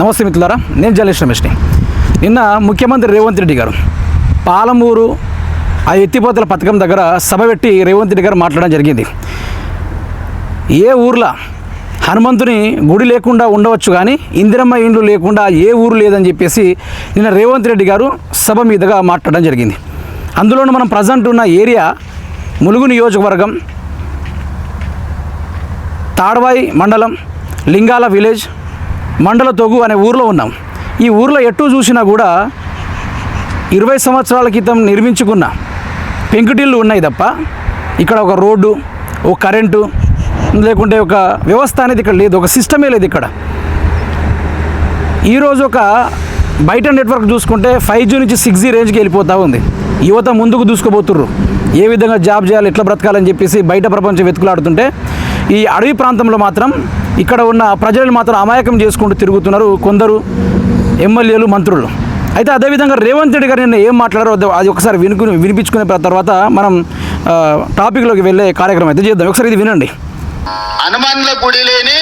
నమస్తే మిత్రులారా, నేను జర్నలిస్ట్ రమేష్ని. నిన్న ముఖ్యమంత్రి రేవంత్ రెడ్డి గారు పాలమూరు ఆ ఎత్తిపోతల పథకం దగ్గర సభ పెట్టి రేవంత్ రెడ్డి గారు మాట్లాడడం జరిగింది. ఏ ఊర్లో హనుమంతుని గుడి లేకుండా ఉండవచ్చు కానీ ఇందిరమ్మ ఇండ్లు లేకుండా ఏ ఊరు లేదని చెప్పేసి నిన్న రేవంత్ రెడ్డి గారు సభ మీదుగా మాట్లాడడం జరిగింది. అందులోనూ మనం ప్రజెంట్ ఉన్న ఏరియా ములుగు నియోజకవర్గం తాడ్వాయి మండలం లింగాల విలేజ్ మండల తొగు అనే ఊర్లో ఉన్నాం. ఈ ఊర్లో ఎటు చూసినా కూడా 20 సంవత్సరాల క్రితం నిర్మించుకున్న పెంకుటిళ్ళు ఉన్నాయి తప్ప ఇక్కడ ఒక రోడ్డు, ఒక కరెంటు లేకుంటే ఒక వ్యవస్థ అనేది ఇక్కడ లేదు, ఒక సిస్టమే లేదు ఇక్కడ. ఈరోజు ఒక బయట నెట్వర్క్ చూసుకుంటే 5G నుంచి 6G రేంజ్కి వెళ్ళిపోతూ ఉంది. యువత ముందుకు దూసుకుపోతుర్రు, ఏ విధంగా జాబ్ చేయాలి, ఎట్లా బ్రతకాలని చెప్పేసి బయట ప్రపంచం వెతుకులాడుతుంటే ఈ అడవి ప్రాంతంలో మాత్రం ఇక్కడ ఉన్న ప్రజలను మాత్రం అమాయకం చేసుకుంటూ తిరుగుతున్నారు కొందరు ఎమ్మెల్యేలు, మంత్రులు. అయితే అదేవిధంగా రేవంత్ రెడ్డి గారు నిన్న ఏం మాట్లాడారో అది ఒకసారి వినిపించుకునే తర్వాత మనం టాపిక్లోకి వెళ్ళే కార్యక్రమం అయితే చేద్దాం. ఒకసారి ఇది వినండి. హనుమాన్ల గుడి లేని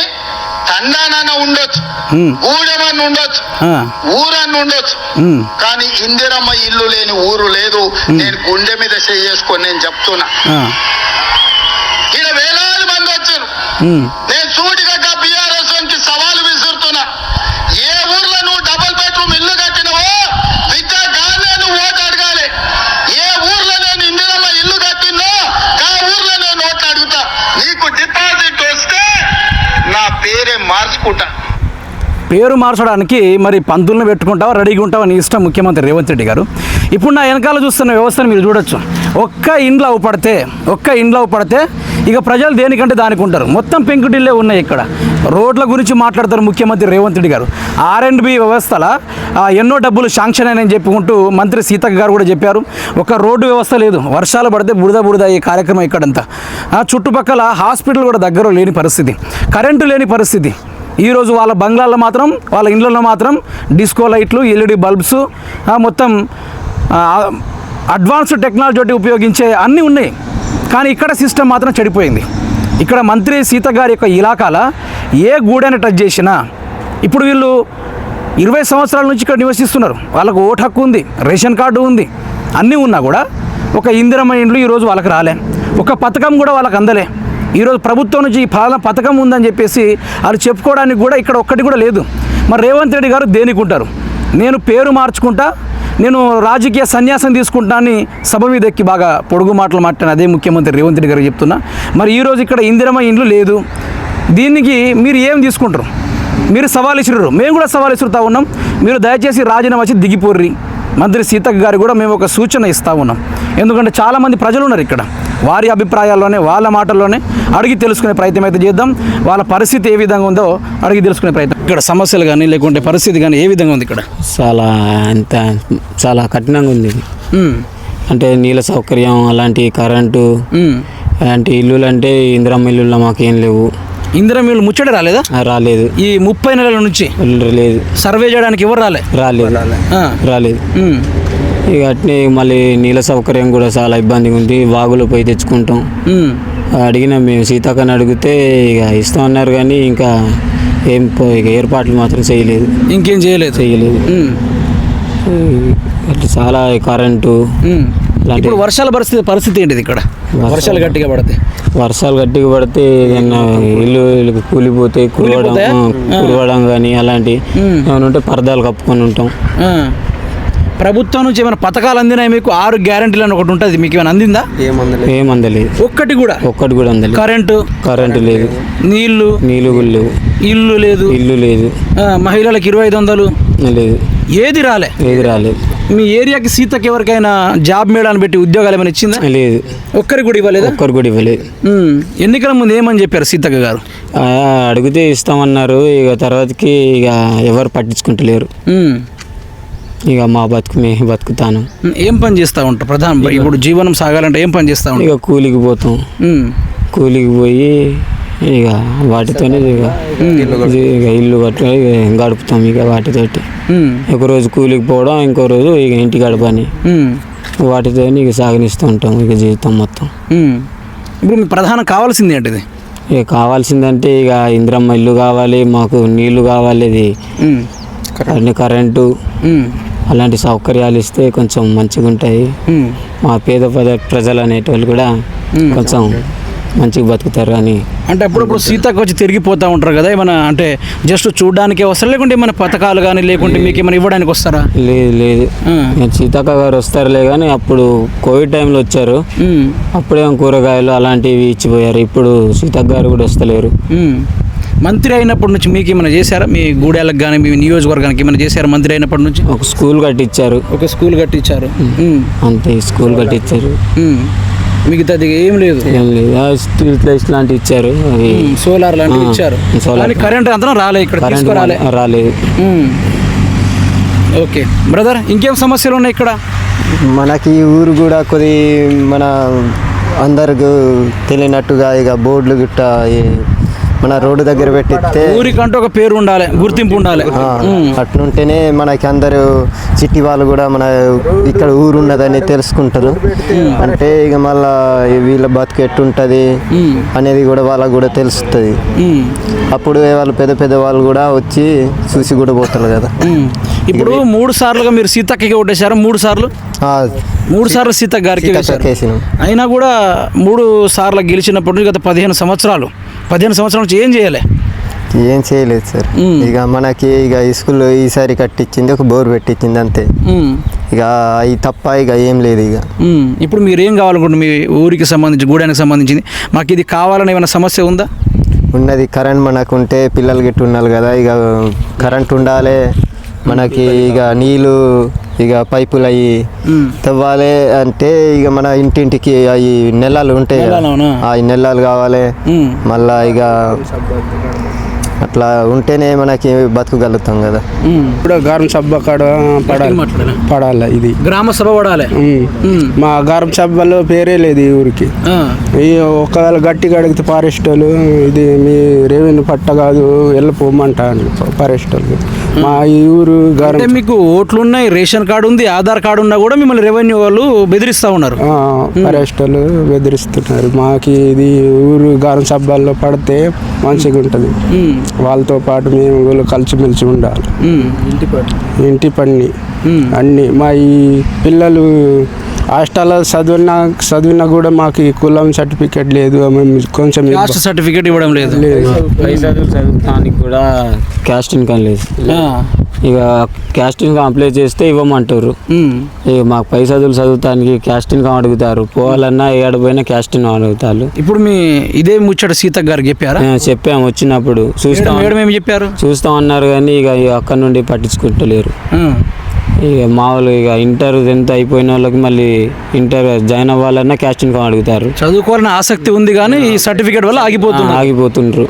తండానన్న ఉండొచ్చు, ఊడమన్న ఉండొచ్చు, ఊరన్న ఉండొచ్చు, కానీ ఇందిరమ్మ ఇల్లు లేని ఊరు లేదు. నేను గుండె మీద చేసుకొని నేను చెప్తున్నా. ఇక్కడ వేలాది మంది వచ్చారు. నేను సూటిగా బీఆర్ఎస్ నుంచి సవాలు విసురుతున్నా. ఏ ఊర్లో నువ్వు డబుల్ బెడ్రూమ్ ఇల్లు కట్టినవో విద్యాగానే నువ్వు ఓటు అడగాలి. ఏ ఊర్లో నేను ఇందిరమ్మ ఇల్లు కట్టినో ఆ ఊర్లో నేను ఓట్లు అడుగుతా. నీకు డిపాజిట్ వస్తే నా పేరే మార్చుకుంటా. పేరు మార్చడానికి మరి పంతులను పెట్టుకుంటావా, రెడీగా ఉంటావా, నీ ఇష్టం ముఖ్యమంత్రి రేవంత్ రెడ్డి గారు. ఇప్పుడు నా వెనకాల చూస్తున్న వ్యవస్థను మీరు చూడొచ్చు. ఒక్క ఇండ్లు పడితే ఇక ప్రజలు దేనికంటే దానికి ఉంటారు. మొత్తం పెంకుటిల్లే ఉన్నాయి ఇక్కడ. రోడ్ల గురించి మాట్లాడతారు ముఖ్యమంత్రి రేవంత్ రెడ్డి గారు. R&B వ్యవస్థల ఎన్నో డబ్బులు శాంక్షన్ అయినని చెప్పుకుంటూ మంత్రి సీతక్క గారు కూడా చెప్పారు. ఒక రోడ్డు వ్యవస్థ లేదు, వర్షాలు పడితే బురద ఈ కార్యక్రమం ఇక్కడంతా. చుట్టుపక్కల హాస్పిటల్ కూడా దగ్గర లేని పరిస్థితి, కరెంటు లేని పరిస్థితి. ఈరోజు వాళ్ళ బంగ్లాల్లో మాత్రం, వాళ్ళ ఇండ్లలో మాత్రం డిస్కో లైట్లు, LED బల్బ్స్, మొత్తం అడ్వాన్స్డ్ టెక్నాలజీ ఉపయోగించే అన్నీ ఉన్నాయి. కానీ ఇక్కడ సిస్టమ్ మాత్రం చెడిపోయింది. ఇక్కడ మంత్రి సీత గారి యొక్క ఇలాకాల ఏ గూడైనా టచ్ చేసినా ఇప్పుడు వీళ్ళు 20 సంవత్సరాల నుంచి ఇక్కడ నివసిస్తున్నారు. వాళ్ళకు ఓటు హక్కు ఉంది, రేషన్ కార్డు ఉంది, అన్నీ ఉన్నా కూడా ఒక ఇందిరమ్మ ఇండ్లు ఈరోజు వాళ్ళకి రాలే, ఒక పథకం కూడా వాళ్ళకి అందలే. ఈరోజు ప్రభుత్వం నుంచి ఈ పథకం ఉందని చెప్పేసి వాళ్ళు చెప్పుకోవడానికి కూడా ఇక్కడ ఒక్కటి కూడా లేదు. మరి రేవంత్ రెడ్డి గారు దేనికి ఉంటారు? నేను పేరు మార్చుకుంటా, నేను రాజకీయ సన్యాసం తీసుకుంటా అని సభ మీద ఎక్కి బాగా పొడుగు మాటలు మాట్లాడిన అదే ముఖ్యమంత్రి రేవంత్ రెడ్డి గారు చెప్తున్నా. మరి ఈరోజు ఇక్కడ ఇందిరమ్మ ఇండ్లు లేదు, దీనికి మీరు ఏం తీసుకుంటారు? మీరు సవాల్ ఇచ్చిర్రు, మేము కూడా సవాల్ ఇస్తుతా ఉన్నాం. మీరు దయచేసి రాజీనామా వచ్చి దిగిపోర్రి. మంత్రి సీతక్క గారు కూడా మేము ఒక సూచన ఇస్తూ ఉన్నాం. ఎందుకంటే చాలామంది ప్రజలు ఉన్నారు ఇక్కడ, వారి అభిప్రాయాల్లోనే, వాళ్ళ మాటల్లోనే అడిగి తెలుసుకునే ప్రయత్నం అయితే చేద్దాం. వాళ్ళ పరిస్థితి ఏ విధంగా ఉందో అడిగి తెలుసుకునే ప్రయత్నం. ఇక్కడ సమస్యలు కానీ లేకుంటే పరిస్థితి కానీ ఏ విధంగా ఉంది? ఇక్కడ చాలా కఠినంగా ఉంది. అంటే నీళ్ళ సౌకర్యం, అలాంటి కరెంటు, అలాంటి ఇల్లులు అంటే ఇందిరమ్మ ఇల్లుల్లో మాకేం లేవు. ఇందిరమ్మ ఇల్లు ముచ్చట రాలేదా? రాలేదు. ఈ 30 నెలల నుంచి లేదు. సర్వే చేయడానికి ఎవరు రాలేదు. ఇక అట్నే మళ్ళీ నీళ్ళ సౌకర్యం కూడా చాలా ఇబ్బందిగా ఉంది. వాగులో పోయి తెచ్చుకుంటాం. అడిగినా మేము సీతాకని అడిగితే ఇక ఇస్తామన్నారు, కానీ ఇంకా ఇక ఏర్పాట్లు మాత్రం చేయలేదు. ఇంకేం చేయలేదు. అట్లా చాలా కరెంటు. ఇప్పుడు వర్షాల పరిస్థితి ఏంటిది? ఇక్కడ వర్షాలు గట్టిగా పడితే ఇల్లు కూలిపోతే కురవడం కానీ అలాంటి ఏమైనా ఉంటే పరదాలు కప్పుకొని ఉంటాం. ప్రభుత్వం నుంచి ఏమైనా పథకాలు అందినాయి మీకు? 6 గ్యారెంటీలు అని ఒకటి ఉంటుంది, మీకు ఏమైనా అందిందా? ఏమందలేదు. ఒక్కటి కూడా అందలేదు. కరెంటు లేదు, నీళ్లు లేవు, ఇల్లు లేదు, మహిళలకు 2500 లేదు, ఏది రాలేదు. మీ ఏరియాకి సీతకి ఎవరికైనా జాబ్ మేళాన్ని పెట్టి ఉద్యోగాలు ఏమైనా ఇచ్చిందా? లేదు. ఒక్కరికి కూడా ఇవ్వలేదు. ఎన్నికల ముందు ఏమని చెప్పారు సీతక్క గారు? అడిగితే ఇస్తామన్నారు. ఇక తర్వాతకి ఇక ఎవరు పట్టించుకుంటలేరు. ఇక మా బతుకు మేము బతుకుతాను. ఏం పని చేస్తూ ఉంటారు? ప్రధాన ఇప్పుడు జీవనం సాగాలంటే ఏం పని చేస్తూ ఉంటారు? ఇక కూలికి పోతాం. కూలికి పోయి ఇక వాటితోనే ఇక ఇల్లు గడుపుతాం. ఇక వాటితోటి ఒక రోజు కూలికి పోవడం, ఇంకో రోజు ఇక ఇంటి గడపని, వాటితో ఇక సాగనిస్తూ ఉంటాం ఇక జీవితం మొత్తం. ఇప్పుడు మీ ప్రధానం కావాల్సింది ఏంటిది? ఇక కావాల్సిందంటే ఇక ఇందిరమ్మ ఇల్లు కావాలి, మాకు నీళ్లు కావాలి, ఇది అన్ని కరెంటు ఉమ్, అలాంటి సౌకర్యాలు ఇస్తే కొంచెం మంచిగా ఉంటాయి. ఉమ్, మా పేద ప్రజలు అనేటోళ్ళు కూడా కొంచెం మంచిగా బతుకుతారు అని. అంటే అప్పుడప్పుడు సీతకు వచ్చి తిరిగిపోతూ ఉంటారు కదా, ఏమైనా అంటే జస్ట్ చూడడానికే వస్తారు లేకుంటే ఏమైనా పథకాలు కానీ లేకుంటే మీకు ఏమైనా ఇవ్వడానికి వస్తారా? లేదు లేదు, సీతక్క గారు వస్తారులే కానీ అప్పుడు కోవిడ్ టైంలో వచ్చారు. ఉమ్, అప్పుడేమో కూరగాయలు అలాంటివి ఇచ్చిపోయారు. ఇప్పుడు సీతక్క గారు కూడా వస్తలేరు. ఉమ్. మంత్రి అయినప్పటి నుంచి మీకు ఏమైనా చేశారా? మీ గూడెలకు కానీ మీ నియోజకవర్గానికి ఏమైనా చేశారా మంత్రి అయినప్పటి నుంచి? ఒక స్కూల్ కట్టించారు. ఒక స్కూల్ కట్టించారు. ఉమ్, అంతే, స్కూల్ కట్టించారు. ఉమ్. మిగతాది ఏం లేదు. ఏం లేదు, స్ట్రీట్ లైట్స్ లాంటివి ఇచ్చారు. అవి సోలార్ లాంటివి ఇచ్చారు. కానీ కరెంట్ అంతా రాలే, ఇక్కడ తీసుకురాలే. రాలేదు. ఓకే బ్రదర్, ఇంకేం సమస్యలు ఉన్నాయి ఇక్కడ? మనకి ఈ ఊరు కూడా కొద్ది మన అందరికి తెలియనట్టుగా ఇక బోర్డులు గిట్ట మన రోడ్డు దగ్గర పెట్టిస్తే ఊరికంటూ ఒక పేరు ఉండాలి, గుర్తింపు ఉండాలి. అట్లుంటేనే మనకి అందరూ సిటీ వాళ్ళు కూడా మన ఇక్కడ ఊరు ఉన్నదని తెలుసుకుంటారు. అంటే ఇక మళ్ళా వీళ్ళ బతుకు ఎట్టుంటుంది అనేది కూడా వాళ్ళకు కూడా తెలుస్తుంది. అప్పుడు వాళ్ళు పెద్ద పెద్ద వాళ్ళు కూడా వచ్చి చూసి కూడా పోతారు కదా. ఇప్పుడు 3 సార్లుగా మీరు సీతక్కకి ఓటేశారు. 3 సార్లు 3 సార్లు సీతక్క గారికి వేశారు. అయినా కూడా 3 సార్లు గెలిచినప్పటి నుంచి గత 15 సంవత్సరాల నుంచి ఏం చేయాలి? ఏం చేయలేదు సార్. ఇక మనకి ఇక స్కూల్లో ఈసారి కట్టించింది, ఒక బోర్ పెట్టించింది అంతే. ఇక అవి తప్ప ఇక ఏం లేదు. ఇక ఇప్పుడు మీరు ఏం కావాలనుకుంటున్నారు? మీ ఊరికి సంబంధించి, గూడానికి సంబంధించింది మాకు ఇది కావాలని ఏమైనా సమస్య ఉందా? ఉన్నది కరెంట్ మనకు ఉంటే పిల్లలు గిట్టు ఉండాలి కదా. ఇక కరెంట్ ఉండాలి మనకి. ఇక నీళ్ళు ఇక పైపులు అవి తవ్వాలి అంటే ఇక మన ఇంటింటికి అవి నెలలు ఉంటాయి కదా, అవి నెలలు కావాలి. మళ్ళా ఇక అట్లా ఉంటేనే మనకి బతుకగలుగుతాం కదా. ఇప్పుడు గారం సభ కాడ పడాలి. ఇది గ్రామ సభ పడాలి. మా గారం సభలో పేరే లేదు ఈ ఊరికి. ఈ ఒకవేళ గట్టిగా అడిగితే ఫారెస్ట్ వాళ్ళు ఇది మీ రెవెన్యూ పట్ట కాదు వెళ్ళిపోమంటాను ఫారెస్ట్ వాళ్ళు. మా ఈ ఊరు గారం మీకు ఓట్లు ఉన్నాయి, రేషన్ కార్డు ఉంది, ఆధార్ కార్డు ఉన్నా కూడా మిమ్మల్ని రెవెన్యూ వాళ్ళు బెదిరిస్తూ ఉన్నారు. ఫారెస్ట్ వాళ్ళు బెదిరిస్తున్నారు. మాకు ఇది ఊరు గారం సభల్లో పడితే మంచిగా ఉంటుంది. వాళ్ళతో పాటు మేము వీళ్ళు కలిసిమెలిసి ఉండాలి. ఇంటి పని అన్నీ మా ఈ పిల్లలు హాస్టల్లో చదివినా కూడా మాకు కులం సర్టిఫికేట్ లేదు. కొంచెం సర్టిఫికేట్ ఇవ్వడం లేదు. చదువుతానికి కూడా క్యాస్ట్ ఇన్కమ్ లేదు. ఇక క్యాస్ట్ ఇన్కమ్ అప్లై చేస్తే ఇవ్వమంటారు. ఇక మాకు పై చదువుతానికి క్యాస్ట్ ఇన్కమ్ అడుగుతారు. పోవాలన్నా ఏడపోయినా క్యాస్ట్ ఇన్కమ్ అడుగుతారు. ఇప్పుడు మీ ఇదే ముచ్చట సీతక్క గారికి చెప్పారా? చెప్పాము, వచ్చినప్పుడు చూస్తాం అన్నారు కానీ ఇక అక్కడ నుండి పట్టించుకుంటలేరు. ఇక మామూలు ఇక ఇంటర్ 10th అయిపోయిన వాళ్ళకి మళ్ళీ ఇంటర్ జాయిన్ అవ్వాలన్నా క్యాస్ట్ ఇన్కమ్ అడుగుతారు. చదువుకోవాలని ఆసక్తి ఉంది కానీ ఈ సర్టిఫికేట్ వల్ల ఆగిపోతుండ్రు.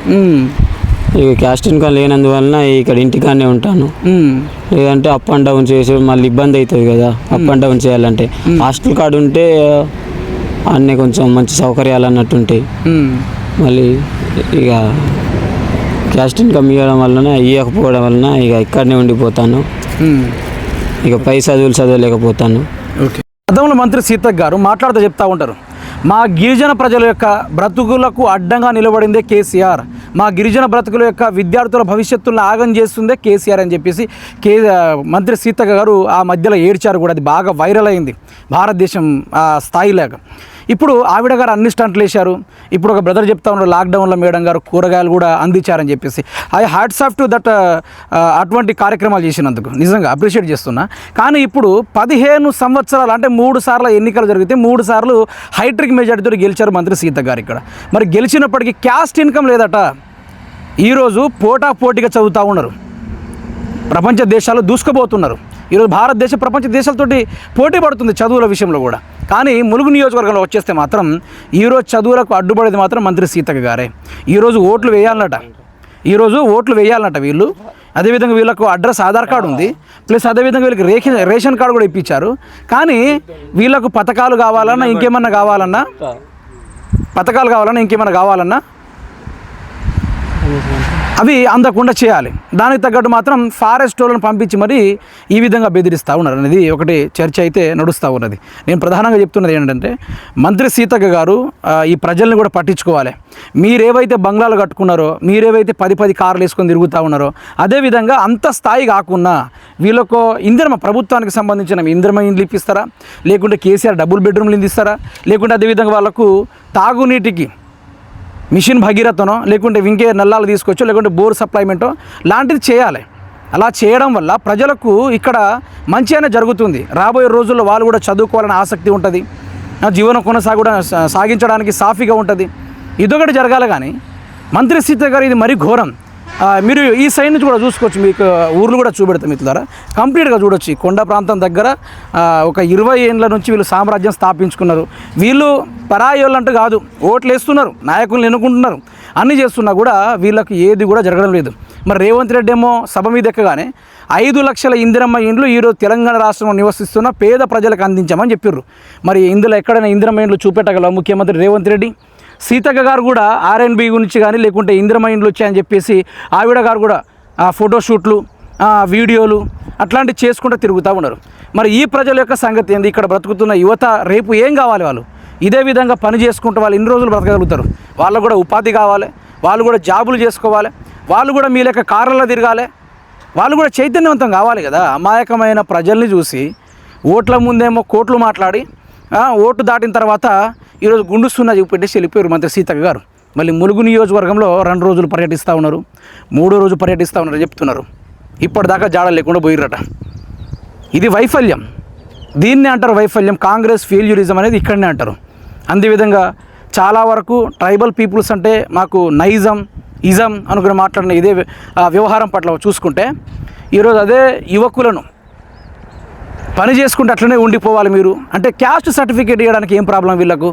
ఇక క్యాస్ట్ ఇన్కమ్ లేనందువలన ఇక్కడ ఇంటికానే ఉంటాను. లేదంటే అప్ అండ్ డౌన్ చేసి మళ్ళీ ఇబ్బంది అవుతుంది కదా. అప్ అండ్ డౌన్ చేయాలంటే హాస్టల్ కార్డు ఉంటే అన్నీ కొంచెం మంచి సౌకర్యాలు అన్నట్టు ఉంటాయి. మళ్ళీ ఇక క్యాస్ట్ ఇన్కమ్ ఇవ్వకపోవడం వలన ఇక ఇక్కడనే ఉండిపోతాను. ఇక పై చదవలేకపోతాను. గతంలో మంత్రి సీతక్క గారు మాట్లాడుతూ చెప్తా ఉంటారు, మా గిరిజన ప్రజల యొక్క బ్రతుకులకు అడ్డంగా నిలబడిందే కేసీఆర్, మా గిరిజన బ్రతుకుల యొక్క విద్యార్థుల భవిష్యత్తులను ఆగం చేస్తుందే కేసీఆర్ అని చెప్పేసి మంత్రి సీతక్క గారు ఆ మధ్యలో ఏడ్చారు కూడా. అది బాగా వైరల్ అయింది భారతదేశం స్థాయిలాగా. ఇప్పుడు ఆవిడ గారు అన్ని స్టంట్లు వేశారు. ఇప్పుడు ఒక బ్రదర్ చెప్తా ఉన్నారు లాక్డౌన్లో మేడం గారు కూరగాయలు కూడా అందించారని చెప్పేసి. I hats off to that అటువంటి కార్యక్రమాలు చేసినందుకు నిజంగా అప్రిషియేట్ చేస్తున్నా. కానీ ఇప్పుడు 15 సంవత్సరాలు అంటే 3 సార్లు ఎన్నికలు జరిగితే 3 సార్లు హైట్రిక్ మెజారిటీతో గెలిచారు మంత్రి సీతక్క గారు ఇక్కడ. మరి గెలిచినప్పటికీ క్యాస్ట్ ఇన్కమ్ లేదట. ఈరోజు పోటాపోటీగా చదువుతూ ఉన్నారు, ప్రపంచ దేశాలు దూసుకుపోతున్నారు. ఈరోజు భారతదేశం ప్రపంచ దేశాలతోటి పోటీ పడుతుంది చదువుల విషయంలో కూడా. కానీ ములుగు నియోజకవర్గంలో వచ్చేస్తే మాత్రం ఈరోజు చదువులకు అడ్డుపడేది మాత్రం మంత్రి సీతక్క గారే. ఈరోజు ఓట్లు వేయాలన్నట వీళ్ళు. అదేవిధంగా వీళ్ళకు అడ్రస్ ఆధార్ కార్డు ఉంది, ప్లస్ అదేవిధంగా వీళ్ళకి రేషన్ కార్డు కూడా ఇప్పించారు. కానీ వీళ్ళకు పథకాలు కావాలన్నా ఇంకేమన్నా కావాలన్నా అవి అందకుండా చేయాలి. దానికి తగ్గట్టు మాత్రం ఫారెస్ట్ వాళ్ళని పంపించి మరి ఈ విధంగా బెదిరిస్తూ ఉన్నారు అనేది ఒకటి చర్చ అయితే నడుస్తూ ఉన్నది. నేను ప్రధానంగా చెప్తున్నది ఏంటంటే మంత్రి సీతక్క గారు ఈ ప్రజల్ని కూడా పట్టించుకోవాలి. మీరేవైతే బంగ్లాలు కట్టుకున్నారో, మీరేవైతే 10 కార్లు వేసుకొని తిరుగుతూ ఉన్నారో, అదేవిధంగా అంత స్థాయి కాకుండా వీళ్ళకు ఇందిరమ ప్రభుత్వానికి సంబంధించిన ఇందిరమ ఇండ్లు ఇప్పిస్తారా, లేకుంటే కేసీఆర్ డబుల్ బెడ్రూమ్లు ఇస్తారా, లేకుంటే అదేవిధంగా వాళ్ళకు తాగునీటికి మిషన్ భగీరథనో, లేకుంటే ఇంకే నల్లాలు తీసుకొచ్చో, లేకుంటే బోర్ సప్లైమెంటో లాంటిది చేయాలి. అలా చేయడం వల్ల ప్రజలకు ఇక్కడ మంచిగానే జరుగుతుంది. రాబోయే రోజుల్లో వాళ్ళు కూడా చదువుకోవాలని ఆసక్తి ఉంటుంది, జీవనం సాగించడానికి సాఫీగా ఉంటుంది. ఇదొకటి జరగాలి. కానీ మంత్రి సీత గారు ఇది మరీ ఘోరం. మీరు ఈ సైడ్ నుంచి కూడా చూసుకోవచ్చు, మీకు ఊర్లు కూడా చూపెడతాం మిత్రులారా, కంప్లీట్గా చూడొచ్చు. కొండ ప్రాంతం దగ్గర ఒక 20 ఏళ్ళ నుంచి వీళ్ళు సామ్రాజ్యం స్థాపించుకున్నారు. వీళ్ళు పరాయి వాళ్ళు అంటూ కాదు, ఓట్లు వేస్తున్నారు, నాయకులను ఎన్నుకుంటున్నారు, అన్నీ చేస్తున్నా కూడా వీళ్ళకి ఏది కూడా జరగడం లేదు. మరి రేవంత్ రెడ్డి ఏమో సభ మీద ఎక్కగానే 5 లక్షల ఇందిరమ్మ ఇండ్లు ఈరోజు తెలంగాణ రాష్ట్రంలో నివసిస్తున్న పేద ప్రజలకు అందించామని చెప్పారు. మరి ఇందులో ఎక్కడైనా ఇందిరమ్మ ఇండ్లు చూపెట్టగల ముఖ్యమంత్రి రేవంత్ రెడ్డి? సీతక్క గారు కూడా ఆర్ఎన్బి గురించి కానీ, లేకుంటే ఇందిరమ్మ ఇండ్లు వచ్చాయని చెప్పేసి ఆవిడ గారు కూడా ఫోటోషూట్లు, వీడియోలు అట్లాంటివి చేసుకుంటూ తిరుగుతూ ఉన్నారు. మరి ఈ ప్రజల యొక్క సంగతి ఏంది? ఇక్కడ బ్రతుకుతున్న యువత రేపు ఏం కావాలి? వాళ్ళు ఇదే విధంగా పని చేసుకుంటూ వాళ్ళు ఇన్ని రోజులు బ్రతకగలుగుతారు? వాళ్ళకు కూడా ఉపాధి కావాలి, వాళ్ళు కూడా జాబులు చేసుకోవాలి, వాళ్ళు కూడా మీ లెక్క కార్లలో తిరగాలి, వాళ్ళు కూడా చైతన్యవంతం కావాలి కదా. అమాయకమైన ప్రజల్ని చూసి ఓట్ల ముందేమో కోట్లు మాట్లాడి ఓటు దాటిన తర్వాత ఈరోజు గుండుస్తున్నా చూపెట్టేసి వెళ్ళిపోయారు మంత్రి సీతక్క గారు. మళ్ళీ ములుగు నియోజకవర్గంలో 2 రోజులు పర్యటిస్తూ ఉన్నారు, 3వ రోజు పర్యటిస్తూ ఉన్నారు చెప్తున్నారు. ఇప్పటిదాకా జాడ లేకుండా పోయిరట. ఇది వైఫల్యం, దీన్నే అంటారు వైఫల్యం. కాంగ్రెస్ ఫెయిల్యూరిజం అనేది ఇక్కడనే అంటారు. అదేవిధంగా చాలా వరకు ట్రైబల్ పీపుల్స్ అంటే మాకు ఇజం అనుకుని మాట్లాడిన ఇదే వ్యవహారం పట్ల చూసుకుంటే ఈరోజు అదే యువకులను పని చేసుకుంటే అట్లనే ఉండిపోవాలి మీరు అంటే క్యాస్ట్ సర్టిఫికేట్ ఇవ్వడానికి ఏం ప్రాబ్లం వీళ్ళకు?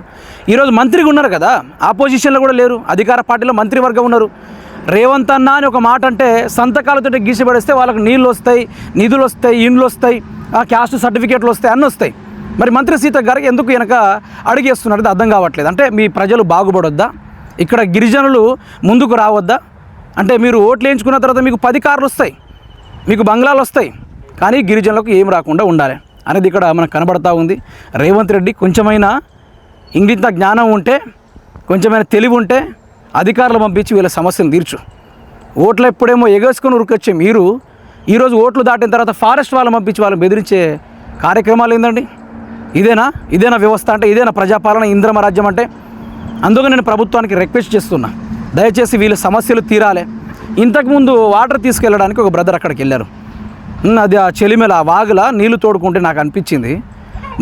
ఈరోజు మంత్రిగా ఉన్నారు కదా, ఆపోజిషన్లో కూడా లేరు, అధికార పార్టీలో మంత్రివర్గం ఉన్నారు. రేవంత్ అన్న అని ఒక మాట అంటే సంతకాలతో గీసిపడేస్తే వాళ్ళకు నీళ్ళు వస్తాయి, నిధులు వస్తాయి, ఇండ్లు వస్తాయి, క్యాస్ట్ సర్టిఫికేట్లు వస్తాయి, అన్నీ వస్తాయి. మరి మంత్రి సీతక్క గారికి ఎందుకు వెనక అడిగేస్తున్నది అర్థం కావట్లేదు. అంటే మీ ప్రజలు బాగుపడొద్దా? ఇక్కడ గిరిజనులు ముందుకు రావద్దా? అంటే మీరు ఓట్లు వేయించుకున్న తర్వాత మీకు 10 కార్లు వస్తాయి, మీకు బంగ్లాలు వస్తాయి, కానీ గిరిజనులకు ఏం రాకుండా ఉండాలి అనేది ఇక్కడ మనకు కనబడతా ఉంది. రేవంత్ రెడ్డి కొంచెమైనా ఇంగిత జ్ఞానం ఉంటే, కొంచెమైనా తెలివి ఉంటే అధికారులు పంపించి వీళ్ళ సమస్యలు తీర్చు. ఓట్లు ఎప్పుడేమో ఎగేసుకొని ఉరికొచ్చే మీరు ఈరోజు ఓట్లు దాటిన తర్వాత ఫారెస్ట్ వాళ్ళని పంపించి వాళ్ళని బెదిరించే కార్యక్రమాలు ఏందండి? ఇదేనా వ్యవస్థ అంటే? ఇదేనా ప్రజాపాలన, ఇంద్రమ రాజ్యం అంటే? అందుకని నేను ప్రభుత్వానికి రిక్వెస్ట్ చేస్తున్నా, దయచేసి వీళ్ళ సమస్యలు తీరాలి. ఇంతకుముందు వాటర్ తీసుకెళ్ళడానికి ఒక బ్రదర్ అక్కడికి వెళ్ళారు. అది ఆ చెలిమెల వాగుల నీళ్లు తోడుకుంటే నాకు అనిపించింది,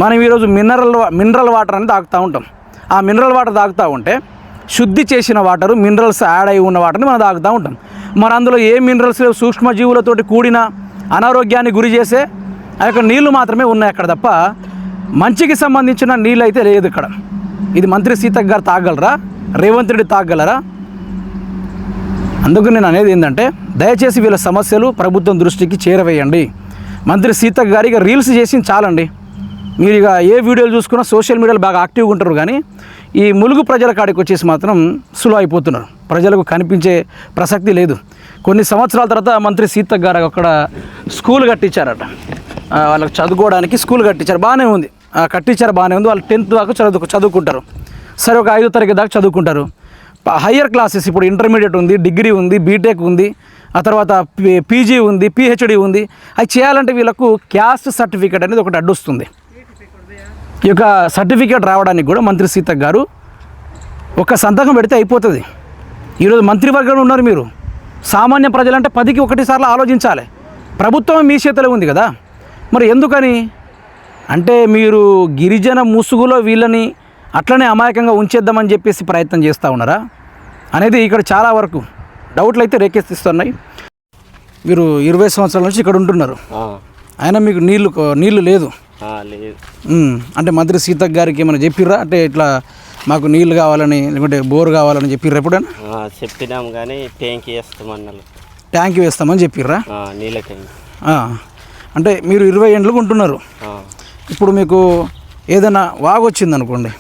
మనం ఈరోజు మినరల్ వాటర్ అని తాగుతూ ఉంటాం. ఆ మినరల్ వాటర్ తాగుతూ ఉంటే శుద్ధి చేసిన వాటరు, మినరల్స్ యాడ్ అయి ఉన్న వాటర్ని మనం తాగుతూ ఉంటాం. మరి అందులో ఏ మినరల్స్ లేవు, సూక్ష్మజీవులతోటి కూడిన అనారోగ్యాన్ని గురి చేసే ఆ యొక్క నీళ్లు మాత్రమే ఉన్నాయి అక్కడ తప్ప మంచికి సంబంధించిన నీళ్ళు అయితే లేదు ఇక్కడ. ఇది మంత్రి సీతక్క గారు తాగలరా? రేవంత్ రెడ్డి తాగలరా? అందుకు నేను అనేది ఏంటంటే దయచేసి వీళ్ళ సమస్యలు ప్రభుత్వం దృష్టికి చేరవేయండి. మంత్రి సీతక్క గారు ఇక రీల్స్ చేసి చాలండి. మీరు ఇక ఏ వీడియోలు చూసుకున్నా సోషల్ మీడియాలో బాగా యాక్టివ్గా ఉంటారు, కానీ ఈ ములుగు ప్రజల కాడికి వచ్చేసి మాత్రం సులువు అయిపోతున్నారు. ప్రజలకు కనిపించే ప్రసక్తి లేదు. కొన్ని సంవత్సరాల తర్వాత మంత్రి సీతక్క గారు అక్కడ స్కూల్ కట్టించారట, వాళ్ళకి చదువుకోవడానికి స్కూల్ కట్టించారు, బాగానే ఉంది, కట్టించారు బాగానే ఉంది. వాళ్ళు 10th దాకా చదువుకుంటారు. సరే, ఒక 5వ తరగతి దాకా చదువుకుంటారు. హయ్యర్ క్లాసెస్ ఇప్పుడు ఇంటర్మీడియట్ ఉంది, డిగ్రీ ఉంది, బీటెక్ ఉంది, ఆ తర్వాత పీజీ ఉంది, పిహెచ్డి ఉంది. అవి చేయాలంటే వీళ్ళకు క్యాస్ట్ సర్టిఫికేట్ అనేది ఒకటి అడ్డొస్తుంది. ఈ యొక్క సర్టిఫికేట్ రావడానికి కూడా మంత్రి సీతక్క గారు ఒక సంతకం పెడితే అయిపోతుంది. ఈరోజు మంత్రివర్గంలో ఉన్నారు మీరు. సామాన్య ప్రజలంటే 10కి 1 సార్లు ఆలోచించాలి. ప్రభుత్వం మీ చేతిలో ఉంది కదా, మరి ఎందుకని అంటే మీరు గిరిజన ముసుగులో వీళ్ళని అట్లనే అమాయకంగా ఉంచేద్దామని చెప్పేసి ప్రయత్నం చేస్తూ ఉన్నారా అనేది ఇక్కడ చాలా వరకు డౌట్లు అయితే రేకెత్తిస్తున్నాయి. మీరు 20 సంవత్సరాల నుంచి ఇక్కడ ఉంటున్నారు, అయినా మీకు నీళ్లు లేదు. అంటే మంత్రి సీతక్క గారికి ఏమైనా చెప్పిర్రా? అంటే ఇట్లా మాకు నీళ్ళు కావాలని, లేకుంటే బోర్ కావాలని చెప్పిర్రా ఎప్పుడైనా? చెప్పినాం కానీ ట్యాంక్ వేస్తామని చెప్పిర్రా? నీళ్ళ అంటే మీరు 20 ఏళ్ళకు ఉంటున్నారు. ఇప్పుడు మీకు ఏదైనా వాగు వచ్చింది అనుకోండి,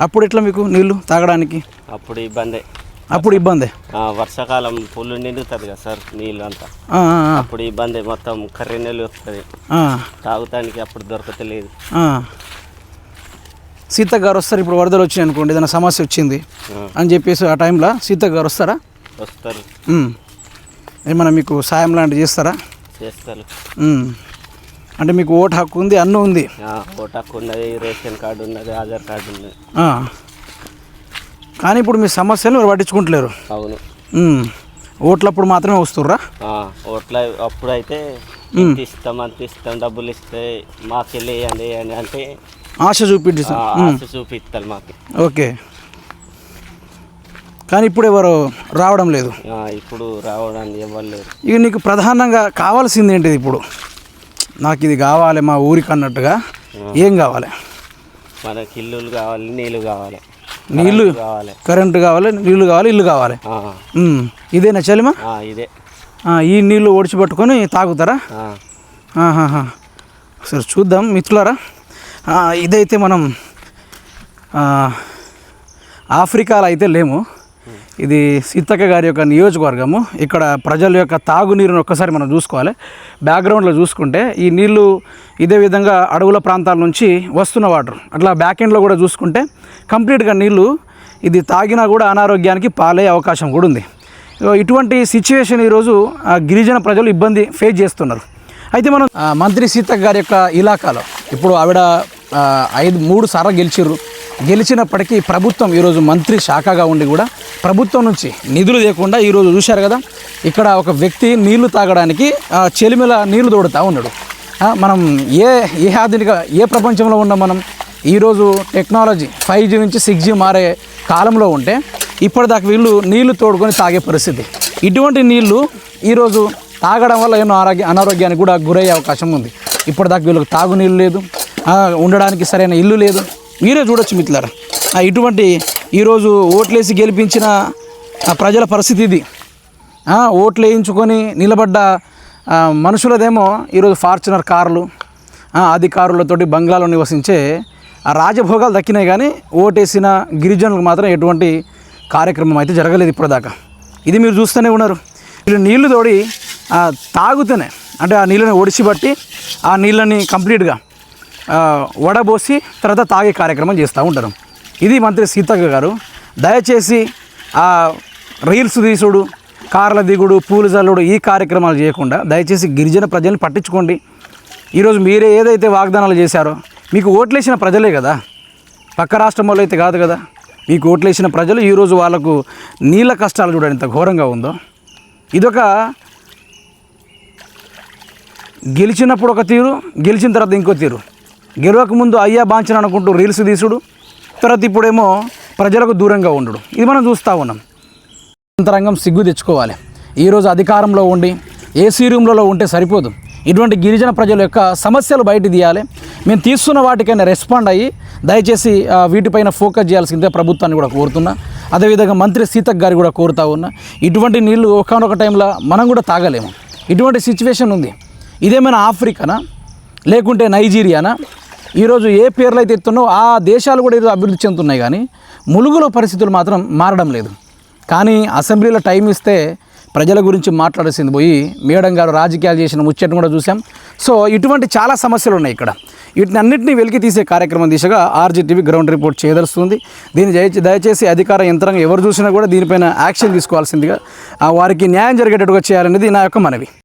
అప్పుడు ఎట్లా మీకు నీళ్ళు తాగడానికి? అప్పుడు ఇబ్బంది. అప్పుడు ఇబ్బంది. వర్షాకాలం పుల్లు నిండుతుంది కదా సార్, నీళ్ళు అంతా అప్పుడు ఇబ్బంది, మొత్తం కర్రీ నీళ్ళు వస్తుంది తాగుతానికి, అప్పుడు దొరకతలేదు. సీతక్క గారు వస్తారు, ఇప్పుడు వరదలు వచ్చినాయి అనుకోండి, ఏదైనా సమస్య వచ్చింది అని చెప్పేసి ఆ టైంలో సీతక్క గారు వస్తారా? వస్తారు. ఏమన్నా మీకు సాయం లాంటివి చేస్తారా? చేస్తారు. అంటే మీకు ఓటు హక్కు ఉంది, అన్నీ ఉంది. ఓటు హక్కు ఉన్నది, రేషన్ కార్డు ఉన్నది, ఆధార్ కార్డు ఉన్నది. కానీ ఇప్పుడు మీ సమస్యలు మీరు పట్టించుకుంటలేరు. అవును. ఓట్లప్పుడు మాత్రమే వస్తుర్రా? ఓట్ల అప్పుడు అయితే ఇస్తాం, అంత ఇస్తాం, డబ్బులు ఇస్తే మాకెళ్ళి అని అంటే ఆశ చూపిస్తారు మాకు. ఓకే. కానీ ఇప్పుడు ఎవరు రావడం లేదు. ఇప్పుడు రావడానికి ఎవరు లేరు. ఇక నీకు ప్రధానంగా కావాల్సింది ఏంటిది ఇప్పుడు? నాకు ఇది కావాలి మా ఊరికి అన్నట్టుగా ఏం కావాలి? మనకి ఇల్లులు కావాలి, నీళ్ళు కావాలి. నీళ్ళు కావాలి, కరెంటు కావాలి, నీళ్ళు కావాలి, ఇల్లు కావాలి. ఇదేనా చలిమా? ఇదే. ఈ నీళ్ళు ఓడిచి పట్టుకొని తాగుతారా? సరే చూద్దాం మిత్రులారా. ఇదైతే మనం ఆఫ్రికాలో అయితే లేము. ఇది సీతక్క గారి యొక్క నియోజకవర్గము. ఇక్కడ ప్రజల యొక్క తాగునీరుని ఒక్కసారి మనం చూసుకోవాలి. బ్యాక్గ్రౌండ్లో చూసుకుంటే ఈ నీళ్లు ఇదే విధంగా అడవుల ప్రాంతాల నుంచి వస్తున్న వాటర్. అట్లా బ్యాక్ ఎండ్లో కూడా చూసుకుంటే కంప్లీట్గా నీళ్లు ఇది తాగినా కూడా అనారోగ్యానికి పాలే అవకాశం కూడా ఉంది. ఇటువంటి సిచ్యువేషన్ ఈరోజు గిరిజన ప్రజలు ఇబ్బంది ఫేస్ చేస్తున్నారు. అయితే మనం మంత్రి సీతక్క గారి యొక్క ఇలాకాలో ఇప్పుడు ఆవిడ 3 సార్లు గెలిచినప్పటికీ ప్రభుత్వం ఈరోజు మంత్రి శాఖగా ఉండి కూడా ప్రభుత్వం నుంచి నిధులు లేకుండా ఈరోజు చూశారు కదా, ఇక్కడ ఒక వ్యక్తి నీళ్లు తాగడానికి చెలిమిల నీళ్లు తోడుతూ ఉన్నాడు. మనం ఏ ఆధునిక ప్రపంచంలో ఉన్నాం మనం? ఈరోజు టెక్నాలజీ 5G నుంచి 6G మారే కాలంలో ఉంటే ఇప్పటిదాకా వీళ్ళు నీళ్లు తోడుకొని తాగే పరిస్థితి. ఇటువంటి నీళ్లు ఈరోజు తాగడం వల్ల ఎన్నో అనారోగ్యానికి కూడా గురయ్యే అవకాశం ఉంది. ఇప్పటిదాకా వీళ్ళకి తాగునీళ్ళు లేదు, ఉండడానికి సరైన ఇల్లు లేదు. మీరే చూడొచ్చు మిత్రులారా. ఇటువంటి ఈరోజు ఓట్లేసి గెలిపించిన ప్రజల పరిస్థితి ఇది. ఓట్లు వేయించుకొని నిలబడ్డ మనుషులదేమో ఈరోజు ఫార్చునర్ కార్లు, అధికారులతోటి బంగ్లాలో నివసించే రాజభోగాలు దక్కినాయి. కానీ ఓటేసిన గిరిజనులకు మాత్రం ఎటువంటి కార్యక్రమం అయితే జరగలేదు ఇప్పటిదాకా. ఇది మీరు చూస్తూనే ఉన్నారు. వీళ్ళు నీళ్లు తోడి తాగుతూనే, అంటే ఆ నీళ్ళని ఒడిసిబట్టి ఆ నీళ్ళని కంప్లీట్గా వడబోసి తర్వాత తాగే కార్యక్రమం చేస్తూ ఉంటారు. ఇది మంత్రి సీతక్క గారు. దయచేసి రీల్స్ తీసుడు, కార్ల దిగుడు, పూలు జల్లుడు ఈ కార్యక్రమాలు చేయకుండా దయచేసి గిరిజన ప్రజల్ని పట్టించుకోండి. ఈరోజు మీరే ఏదైతే వాగ్దానాలు చేశారో, మీకు ఓట్లేసిన ప్రజలే కదా, పక్క రాష్ట్రం వాళ్ళు అయితే కాదు కదా. మీకు ఓట్లేసిన ప్రజలు ఈరోజు వాళ్ళకు నీళ్ళ కష్టాలు చూడండి ఎంత ఘోరంగా ఉందో. ఇదొక గెలిచినప్పుడు ఒక తీరు, గెలిచిన తర్వాత ఇంకో తీరు. గెలవకముందు అయ్యా బాంచన అనుకుంటూ రీల్స్ తీసుడు, తర్వాత ఇప్పుడేమో ప్రజలకు దూరంగా ఉండడు. ఇది మనం చూస్తూ ఉన్నాం. అంతరంగం సిగ్గు తెచ్చుకోవాలి. ఈరోజు అధికారంలో ఉండి ఏసీ రూమ్లలో ఉంటే సరిపోదు. ఇటువంటి గిరిజన ప్రజల యొక్క సమస్యలు బయట తీయాలి. మేము తీస్తున్న వాటికైనా రెస్పాండ్ అయ్యి దయచేసి వీటిపైన ఫోకస్ చేయాల్సిందే ప్రభుత్వాన్ని కూడా కోరుతున్నా. అదేవిధంగా మంత్రి సీతక్క గారి కూడా కోరుతా ఉన్నా. ఇటువంటి నీళ్లు ఒకనొక టైంలో మనం కూడా తాగలేము. ఇటువంటి సిచ్యువేషన్ ఉంది. ఇదేమైనా ఆఫ్రికానా లేకుంటే నైజీరియానా? ఈరోజు ఏ పేర్లు అయితే ఎత్తున్నాయో ఆ దేశాలు కూడా ఈరోజు అభివృద్ధి చెందుతున్నాయి. కానీ ములుగులో పరిస్థితులు మాత్రం మారడం లేదు. కానీ అసెంబ్లీలో టైం ఇస్తే ప్రజల గురించి మాట్లాడాల్సింది పోయి మేడం గారు రాజకీయాలు చేసిన ముచ్చటను కూడా చూసాం. సో ఇటువంటి చాలా సమస్యలు ఉన్నాయి ఇక్కడ. వీటిని అన్నింటినీ వెలికి తీసే కార్యక్రమం దిశగా ఆర్జీటీవీ గ్రౌండ్ రిపోర్ట్ చేయదలుస్తుంది. దీన్ని దయచేసి అధికార యంత్రాంగం ఎవరు చూసినా కూడా దీనిపైన యాక్షన్ తీసుకోవాల్సిందిగా, వారికి న్యాయం జరిగేటట్టుగా చేయాలనేది నా యొక్క మనవి.